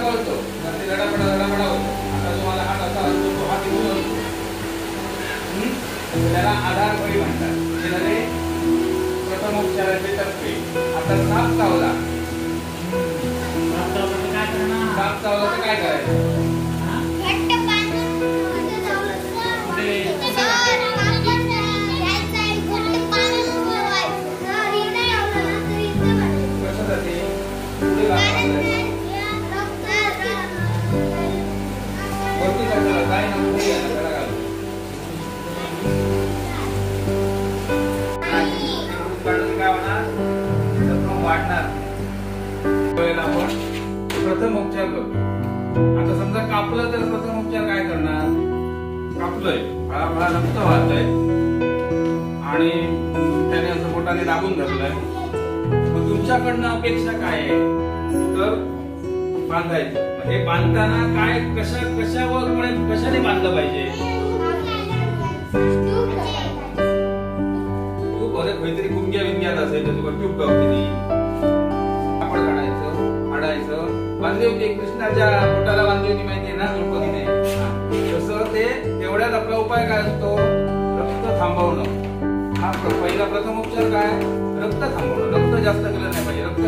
कळतो, ते रडापडा होतो. आता तुम्हाला हात असा असतो, तो हात इथून असतो. त्याला आधारबळी म्हणतात. हे झाले प्रथमोपचाराचे टप्पे. आता साप चावला. साप चावला तर काय करायचं? प्रथम उपचार करतो. आता समजा कापलं तर प्रथम उपचार काय करणार? कापलंय, फळा रक्त वाहतंय आणि त्याने असं बोटाने दाबून धरलंय. मग तुमच्याकडनं अपेक्षा काय आहे? तर बांधायचं. हे बांधताना काय कशावर कशाने बांधलं पाहिजे? तू बरेच काहीतरी गुंग्या विंग्यात असेल तर तुला ट्यूब गावती कापड काढायचं बांधली होती. कृष्णाच्या पोटाला बांधली होती, माहितीये ना द्रौपदीने. तसं ते तेवढ्यात आपला उपाय काय असतो? रक्त थांबवणं. हा पहिला प्रथम उपचार काय? रक्त थांबवणं. रक्त जास्त गेलं नाही पाहिजे. रक्त